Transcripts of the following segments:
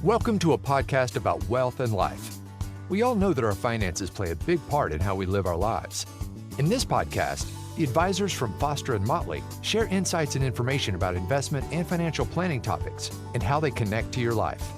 Welcome to a podcast about wealth and life. We all know that our finances play a big part in how we live our lives. In this podcast, the advisors from Foster and Motley share insights and information about investment and financial planning topics and how they connect to your life.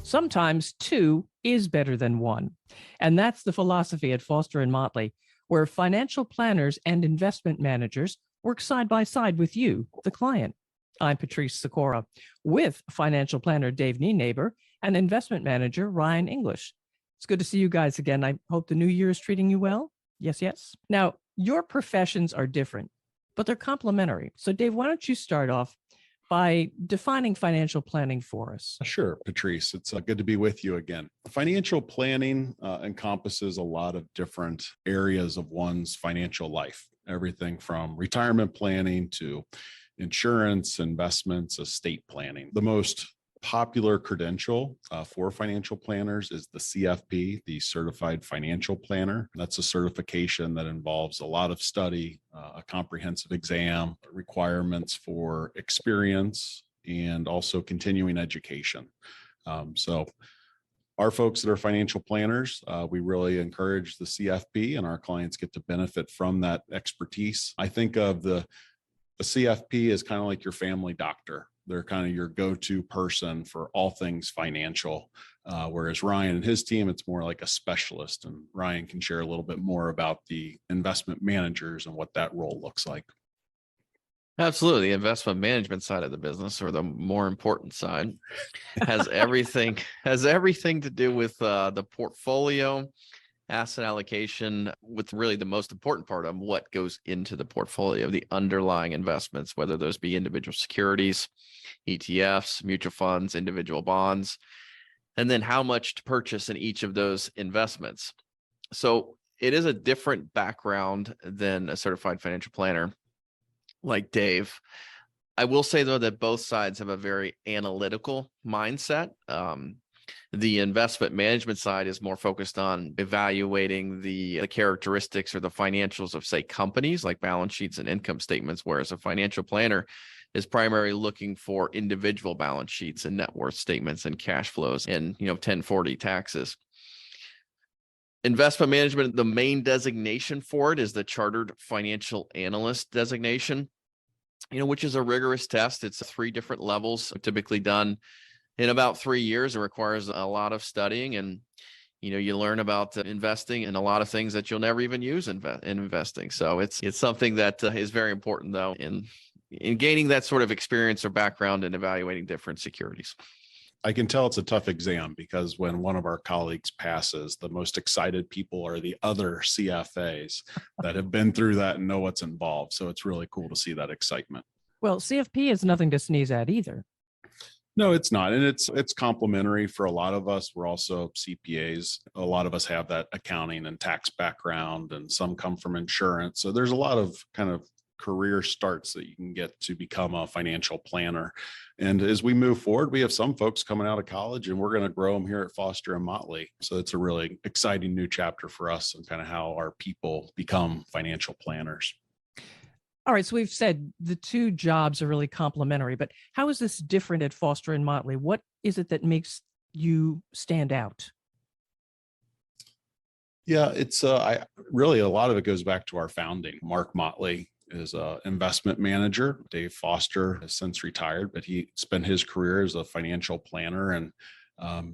Sometimes two is better than one. And that's the philosophy at Foster and Motley, where financial planners and investment managers work side by side with you, the client. I'm Patrice Sikora, with financial planner Dave Nienaber and investment manager Ryan English. It's good to see you guys again. I hope the new year is treating you well. Yes, yes. Now, your professions are different, but they're complementary. So Dave, why don't you start off by defining financial planning for us? Sure, Patrice. It's good to be with you again. Financial planning encompasses a lot of different areas of one's financial life, everything from retirement planning to insurance, investments, estate planning. The most popular credential for financial planners is the CFP, the Certified Financial Planner. That's a certification that involves a lot of study, a comprehensive exam, requirements for experience, and also continuing education. So our folks that are financial planners, we really encourage the CFP, and our clients get to benefit from that expertise. I think of the CFP is kind of like your family doctor. They're kind of your go-to person for all things financial. Whereas Ryan and his team, it's more like a specialist. And Ryan can share a little bit more about the investment managers and what that role looks like. Absolutely. The investment management side of the business, or the more important side, has everything to do with the portfolio, asset allocation, with really the most important part of what goes into the portfolio, the underlying investments, whether those be individual securities, ETFs, mutual funds, individual bonds, and then how much to purchase in each of those investments. So it is a different background than a certified financial planner like Dave. I will say, though, that both sides have a very analytical mindset. The investment management side is more focused on evaluating the characteristics or the financials of, say, companies like balance sheets and income statements, whereas a financial planner is primarily looking for individual balance sheets and net worth statements and cash flows and 1040 taxes. Investment management, the main designation for it is the Chartered Financial Analyst designation, which is a rigorous test. It's 3 different levels, typically done in about 3 years. It requires a lot of studying, and you learn about investing and a lot of things that you'll never even use in investing. So it's something that is very important, though, in gaining that sort of experience or background in evaluating different securities. I can tell it's a tough exam because when one of our colleagues passes, the most excited people are the other CFAs that have been through that and know what's involved. So it's really cool to see that excitement. Well, CFP is nothing to sneeze at either. No, it's not. And it's complementary for a lot of us. We're also CPAs. A lot of us have that accounting and tax background, and some come from insurance. So there's a lot of kind of career starts that you can get to become a financial planner. And as we move forward, we have some folks coming out of college, and we're going to grow them here at Foster and Motley. So it's a really exciting new chapter for us and kind of how our people become financial planners. All right, so we've said the two jobs are really complementary, but how is this different at Foster and Motley? What is it that makes you stand out? Yeah, it's really a lot of it goes back to our founding. Mark Motley is an investment manager. Dave Foster has since retired, but he spent his career as a financial planner. And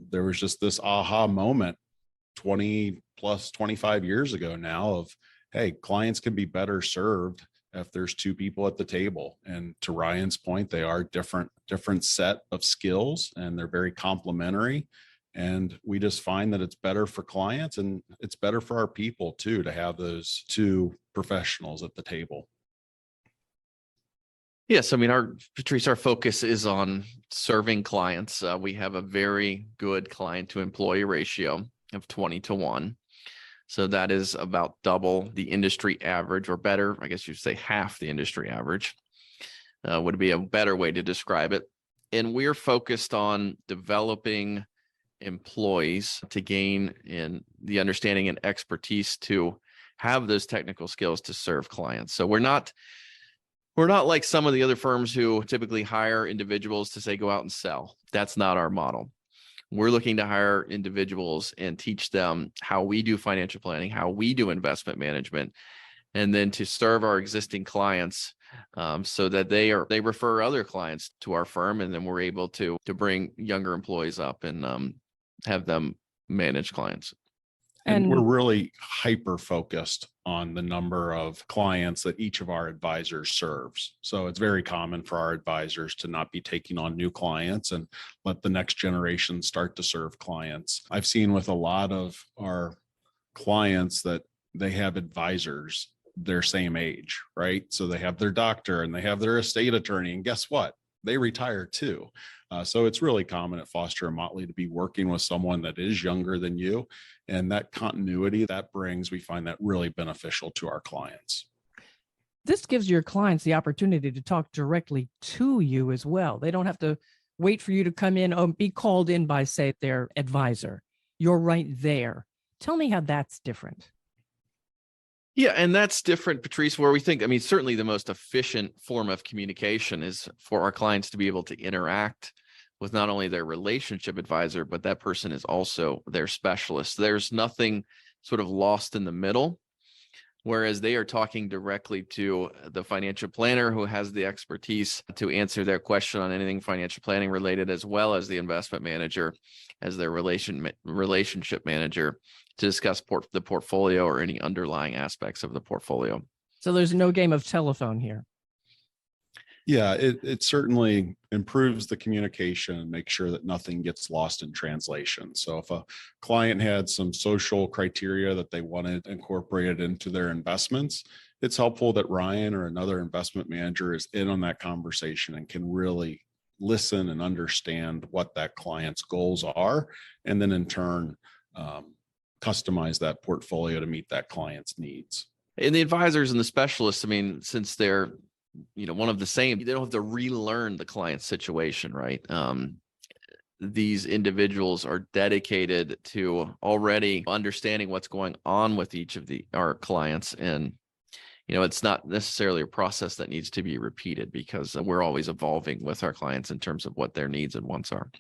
there was just this aha moment 25 years ago now of, hey, clients can be better served if there's 2 people at the table. And to Ryan's point, they are different set of skills, and they're very complementary. And we just find that it's better for clients, and it's better for our people too, to have those 2 professionals at the table. Yes, I mean, Patrice, our focus is on serving clients. We have a very good client to employee ratio of 20-1. So that is about double the industry average, or better, I guess you'd say half the industry average, would be a better way to describe it. And we're focused on developing employees to gain in the understanding and expertise to have those technical skills to serve clients. So we're not like some of the other firms who typically hire individuals to say, go out and sell. That's not our model. we're looking to hire individuals and teach them how we do financial planning, how we do investment management, and then to serve our existing clients so that they refer other clients to our firm, and then we're able to bring younger employees up and have them manage clients. And we're really hyper focused on the number of clients that each of our advisors serves. So it's very common for our advisors to not be taking on new clients and let the next generation start to serve clients. I've seen with a lot of our clients that they have advisors their same age, right? So they have their doctor and they have their estate attorney, and guess what? They retire too. So it's really common at Foster and Motley to be working with someone that is younger than you. And that continuity that brings, we find that really beneficial to our clients. This gives your clients the opportunity to talk directly to you as well. They don't have to wait for you to come in or be called in by, say, their advisor. You're right there. Tell me how that's different. Yeah, and that's different, Patrice, where we think, I mean, certainly the most efficient form of communication is for our clients to be able to interact with not only their relationship advisor, but that person is also their specialist. There's nothing sort of lost in the middle, whereas they are talking directly to the financial planner who has the expertise to answer their question on anything financial planning related, as well as the investment manager as their relationship manager to discuss the portfolio or any underlying aspects of the portfolio. So there's no game of telephone here. Yeah, it certainly improves the communication and makes sure that nothing gets lost in translation. So if a client had some social criteria that they wanted incorporated into their investments, it's helpful that Ryan or another investment manager is in on that conversation and can really listen and understand what that client's goals are, and then in turn, customize that portfolio to meet that client's needs. And the advisors and the specialists, I mean, since they're one of the same, they don't have to relearn the client's situation, right? These individuals are dedicated to already understanding what's going on with each of our clients. And, it's not necessarily a process that needs to be repeated because we're always evolving with our clients in terms of what their needs and wants are.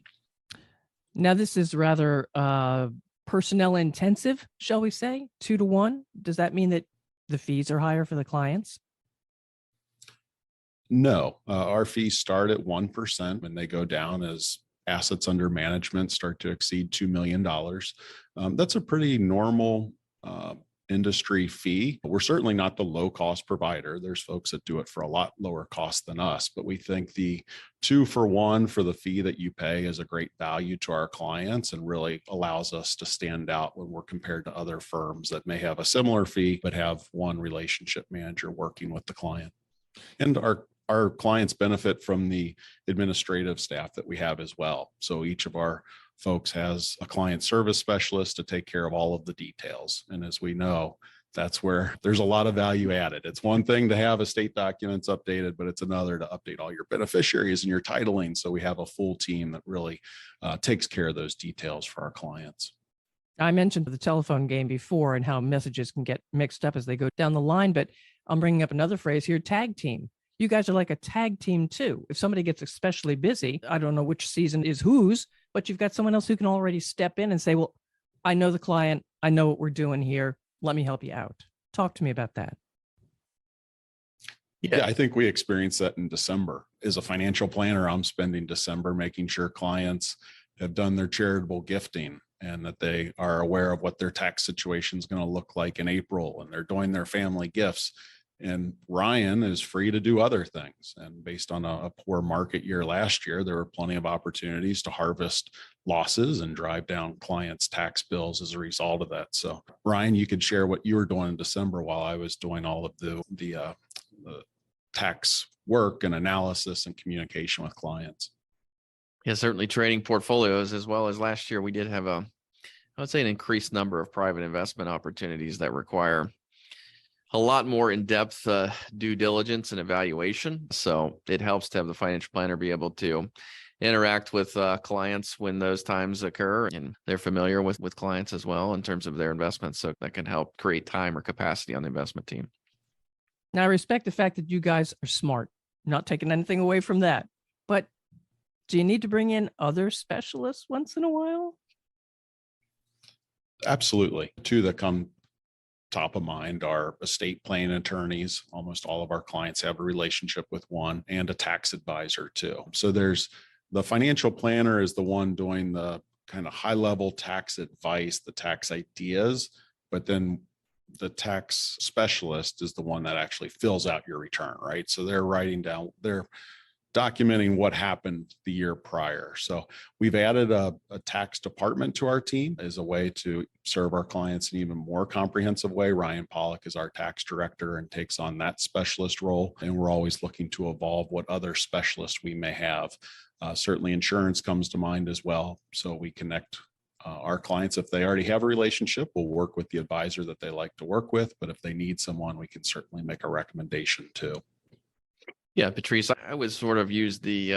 Now, this is rather personnel intensive, shall we say, 2-to-1. Does that mean that the fees are higher for the clients? No, our fees start at 1% and they go down as assets under management start to exceed $2 million. That's a pretty normal industry fee. We're certainly not the low cost provider. There's folks that do it for a lot lower cost than us, but we think the 2-for-1 for the fee that you pay is a great value to our clients and really allows us to stand out when we're compared to other firms that may have a similar fee, but have one relationship manager working with the client. And our clients benefit from the administrative staff that we have as well. So each of our folks has a client service specialist to take care of all of the details. And as we know, that's where there's a lot of value added. It's one thing to have estate documents updated, but it's another to update all your beneficiaries and your titling. So we have a full team that really takes care of those details for our clients. I mentioned the telephone game before and how messages can get mixed up as they go down the line, but I'm bringing up another phrase here, tag team. You guys are like a tag team too. If somebody gets especially busy, I don't know which season is whose, but you've got someone else who can already step in and say, well, I know the client, I know what we're doing here. Let me help you out. Talk to me about that. Yeah, I think we experienced that in December. As a financial planner, I'm spending December making sure clients have done their charitable gifting and that they are aware of what their tax situation is going to look like in April, and they're doing their family gifts. And Ryan is free to do other things. And based on a poor market year last year, there were plenty of opportunities to harvest losses and drive down clients' tax bills as a result of that. So Ryan, you could share what you were doing in December while I was doing all of the tax work and analysis and communication with clients. Yeah, certainly trading portfolios, as well as last year, we did have I would say an increased number of private investment opportunities that require a lot more in-depth due diligence and evaluation. So it helps to have the financial planner be able to interact with clients when those times occur, and they're familiar with clients as well in terms of their investments. So that can help create time or capacity on the investment team. Now, I respect the fact that you guys are smart, not taking anything away from that. But Do you need to bring in other specialists once in a while? Absolutely. Two that come top of mind are estate planning attorneys. Almost all of our clients have a relationship with one, and a tax advisor too. So there's the financial planner is the one doing the kind of high level tax advice, the tax ideas, but then the tax specialist is the one that actually fills out your return, right? So they're documenting what happened the year prior. So we've added a tax department to our team as a way to serve our clients in an even more comprehensive way. Ryan Pollock is our tax director and takes on that specialist role. And we're always looking to evolve what other specialists we may have. Certainly insurance comes to mind as well. So we connect our clients. If they already have a relationship, we'll work with the advisor that they like to work with. But if they need someone, we can certainly make a recommendation too. Yeah, Patrice, I would sort of use the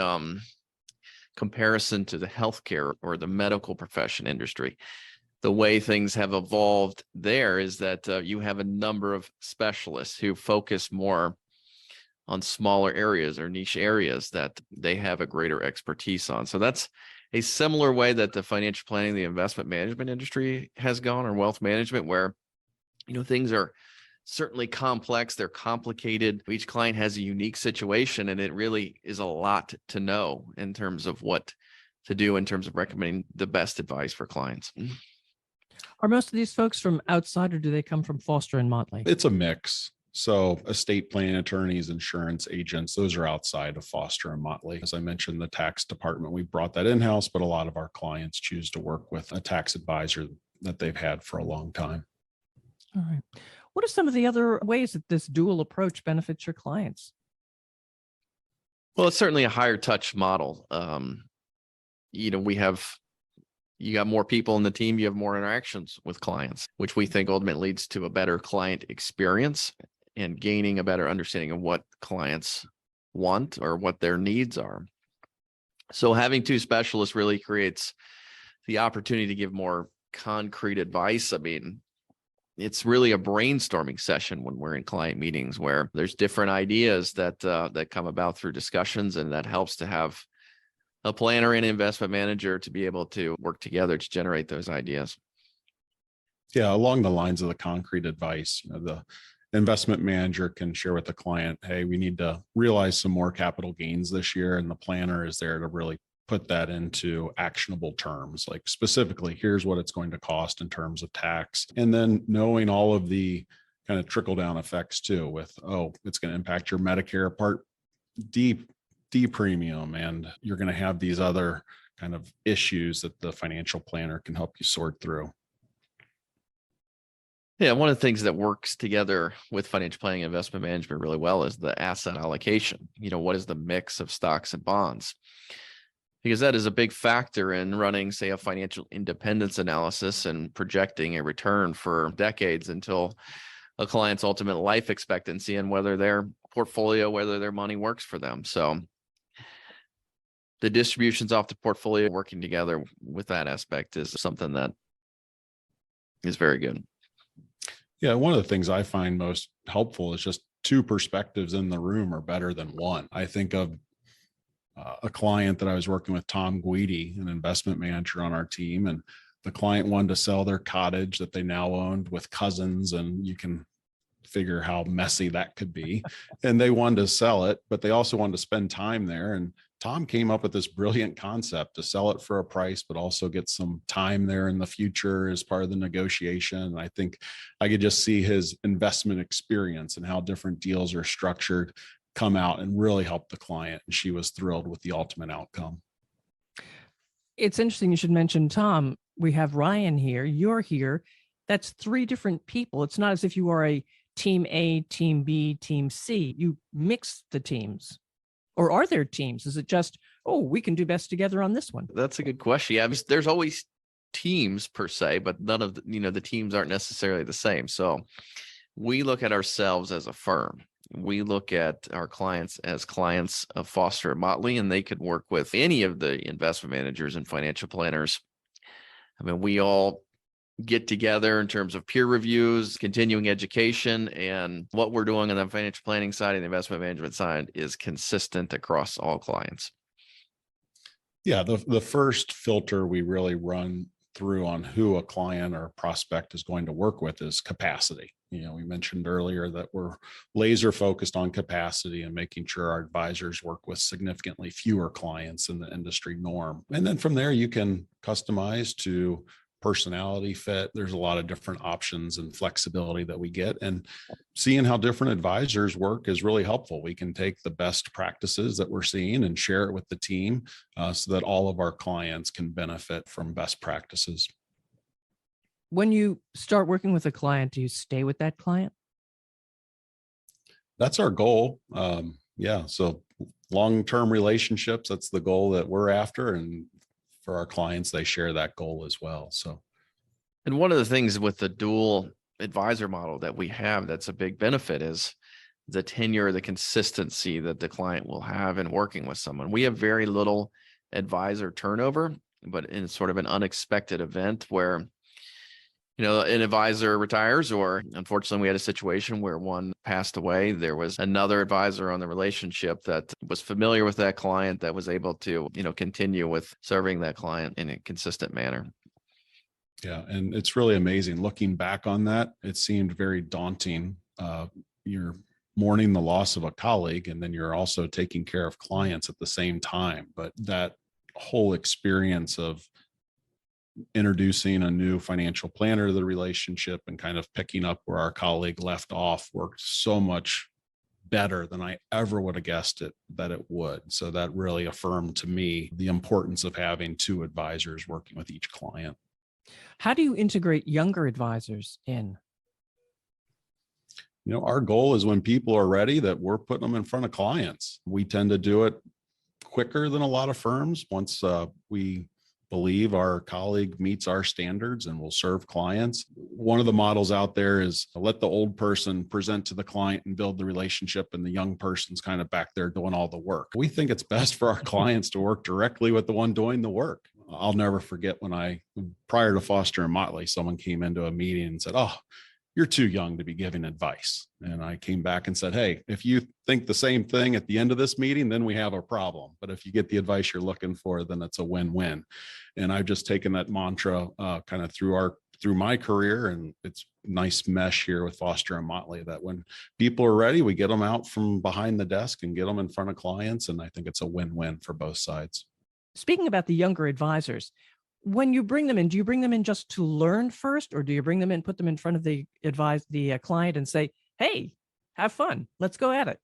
comparison to the healthcare or the medical profession industry. The way things have evolved there is that you have a number of specialists who focus more on smaller areas or niche areas that they have a greater expertise on. So that's a similar way that the financial planning, the investment management industry has gone, or wealth management, where, things are certainly complex. They're complicated. Each client has a unique situation, and it really is a lot to know in terms of what to do in terms of recommending the best advice for clients. Are most of these folks from outside, or do they come from Foster and Motley? It's a mix. So estate planning attorneys, insurance agents, those are outside of Foster and Motley. As I mentioned, the tax department, we brought that in-house, but a lot of our clients choose to work with a tax advisor that they've had for a long time. All right. What are some of the other ways that this dual approach benefits your clients? Well, it's certainly a higher touch model. You got more people in the team, you have more interactions with clients, which we think ultimately leads to a better client experience and gaining a better understanding of what clients want or what their needs are. So having two specialists really creates the opportunity to give more concrete advice. I mean, it's really a brainstorming session when we're in client meetings where there's different ideas that come about through discussions, and that helps to have a planner and investment manager to be able to work together to generate those ideas. Yeah, along the lines of the concrete advice, the investment manager can share with the client, hey, we need to realize some more capital gains this year. And the planner is there to really put that into actionable terms, like specifically, here's what it's going to cost in terms of tax. And then knowing all of the kind of trickle down effects too with, it's going to impact your Medicare Part D premium, and you're going to have these other kind of issues that the financial planner can help you sort through. Yeah, one of the things that works together with financial planning and investment management really well is the asset allocation. What is the mix of stocks and bonds? Because that is a big factor in running, say, a financial independence analysis and projecting a return for decades until a client's ultimate life expectancy and whether their portfolio, whether their money works for them. So the distributions off the portfolio, working together with that aspect, is something that is very good. Yeah, one of the things I find most helpful is just two perspectives in the room are better than one. I think of a client that I was working with, Tom Guidi, an investment manager on our team, and the client wanted to sell their cottage that they now owned with cousins, and you can figure how messy that could be. And they wanted to sell it, but they also wanted to spend time there. And Tom came up with this brilliant concept to sell it for a price, but also get some time there in the future as part of the negotiation. And I think I could just see his investment experience and how different deals are structured come out and really help the client. And she was thrilled with the ultimate outcome. It's interesting you should mention Tom. We have Ryan here. You're here. That's three different people. It's not as if you are a team A, team B, team C. You mix the teams. Or are there teams? Is it just, we can do best together on this one? That's a good question. Yeah, there's always teams per se, but none of the teams aren't necessarily the same. So we look at ourselves as a firm. We look at our clients as clients of Foster and Motley, and they could work with any of the investment managers and financial planners. I mean, we all get together in terms of peer reviews, continuing education, and what we're doing on the financial planning side and the investment management side is consistent across all clients. Yeah, the first filter we really run through on who a client or prospect is going to work with is capacity. We mentioned earlier that we're laser focused on capacity and making sure our advisors work with significantly fewer clients than the industry norm. And then from there, you can customize to personality fit. There's a lot of different options and flexibility that we get. And seeing how different advisors work is really helpful. We can take the best practices that we're seeing and share it with the team so that all of our clients can benefit from best practices. When you start working with a client, do you stay with that client? That's our goal. Yeah. So long-term relationships, that's the goal that we're after. And for our clients, they share that goal as well. So, And one of the things with the dual advisor model that we have that's a big benefit is the tenure, the consistency that the client will have in working with someone. We have very little advisor turnover, but in sort of an unexpected event where an advisor retires, or unfortunately we had a situation where one passed away, there was another advisor on the relationship that was familiar with that client that was able to, continue with serving that client in a consistent manner. Yeah. And it's really amazing looking back on that. It seemed very daunting. You're mourning the loss of a colleague, and then you're also taking care of clients at the same time. But that whole experience of introducing a new financial planner to the relationship and kind of picking up where our colleague left off worked so much better than I ever would have guessed that it would. So that really affirmed to me the importance of having two advisors working with each client. How do you integrate younger advisors in? Our goal is when people are ready that we're putting them in front of clients. We tend to do it quicker than a lot of firms. Once we believe our colleague meets our standards and will serve clients. One of the models out there is let the old person present to the client and build the relationship, and the young person's kind of back there doing all the work. We think it's best for our clients to work directly with the one doing the work. I'll never forget when prior to Foster and Motley, someone came into a meeting and said, "Oh, you're too young to be giving advice." And I came back and said, "Hey, if you think the same thing at the end of this meeting, then we have a problem. But if you get the advice you're looking for, then it's a win-win." And I've just taken that mantra kind of through my career, and it's nice mesh here with Foster and Motley that when people are ready, we get them out from behind the desk and get them in front of clients. And I think it's a win-win for both sides. Speaking about the younger advisors, when you bring them in, do you bring them in just to learn first, or do you bring them in, put them in front of the client and say, "Hey, have fun, let's go at it"?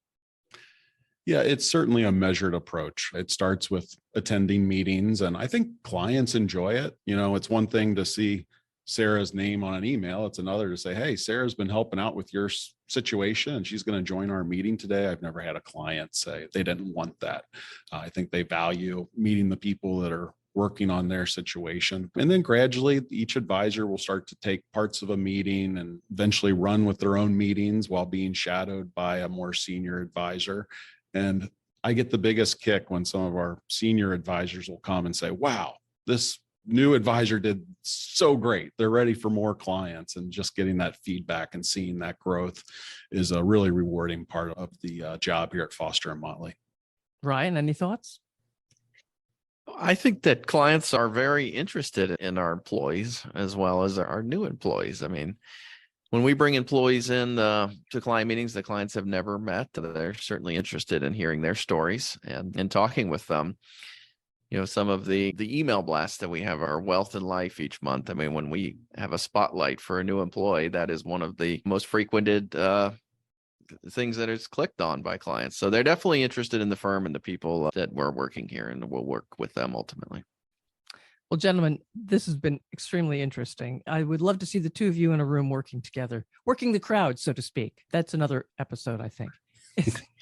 Yeah, it's certainly a measured approach. It starts with attending meetings, and I think clients enjoy it. It's one thing to see Sarah's name on an email. It's another to say, "Hey, Sarah's been helping out with your situation and she's going to join our meeting today." I've never had a client say they didn't want that. I think they value meeting the people that are working on their situation. And then gradually each advisor will start to take parts of a meeting and eventually run with their own meetings while being shadowed by a more senior advisor. And I get the biggest kick when some of our senior advisors will come and say, "Wow, this new advisor did so great. They're ready for more clients." And just getting that feedback and seeing that growth is a really rewarding part of the job here at Foster and Motley. Ryan, any thoughts? I think that clients are very interested in our employees as well as our new employees. I mean, when we bring employees in to client meetings that clients have never met, they're certainly interested in hearing their stories and talking with them. Some of the email blasts that we have are wealth and life each month. I mean, when we have a spotlight for a new employee, that is one of the most frequented things that is clicked on by clients. So they're definitely interested in the firm and the people that we're working here, and we'll work with them ultimately. Well, gentlemen, this has been extremely interesting. I would love to see the two of you in a room working together, working the crowd, so to speak. That's another episode, I think.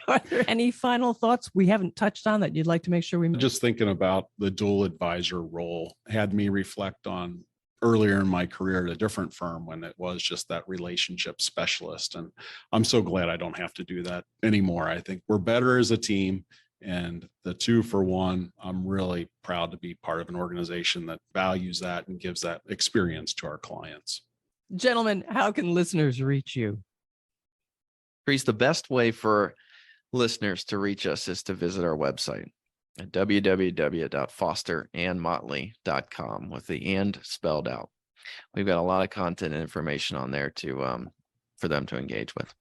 Are there any final thoughts we haven't touched on that you'd like to make sure we mention? Just thinking about the dual advisor role had me reflect on earlier in my career at a different firm when it was just that relationship specialist. And I'm so glad I don't have to do that anymore. I think we're better as a team. And the 2-for-1, I'm really proud to be part of an organization that values that and gives that experience to our clients. Gentlemen, how can listeners reach you? Chris, the best way for listeners to reach us is to visit our website. at www.fosterandmotley.com with the "and" spelled out. We've got a lot of content and information on there for them to engage with.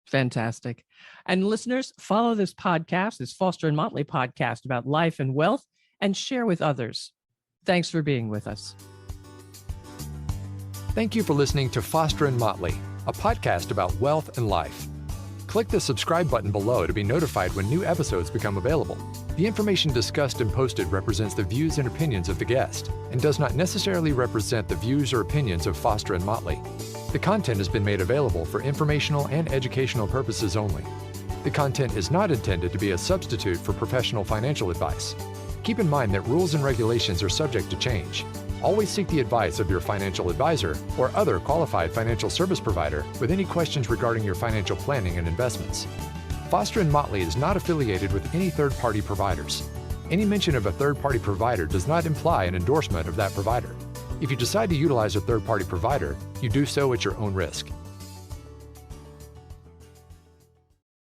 Fantastic. And listeners, follow this podcast, this Foster and Motley podcast about life and wealth, and share with others. Thanks for being with us. Thank you for listening to Foster and Motley, a podcast about wealth and life. Click the subscribe button below to be notified when new episodes become available. The information discussed and posted represents the views and opinions of the guest and does not necessarily represent the views or opinions of Foster and Motley. The content has been made available for informational and educational purposes only. The content is not intended to be a substitute for professional financial advice. Keep in mind that rules and regulations are subject to change. Always seek the advice of your financial advisor or other qualified financial service provider with any questions regarding your financial planning and investments. Foster and Motley is not affiliated with any third-party providers. Any mention of a third-party provider does not imply an endorsement of that provider. If you decide to utilize a third-party provider, you do so at your own risk.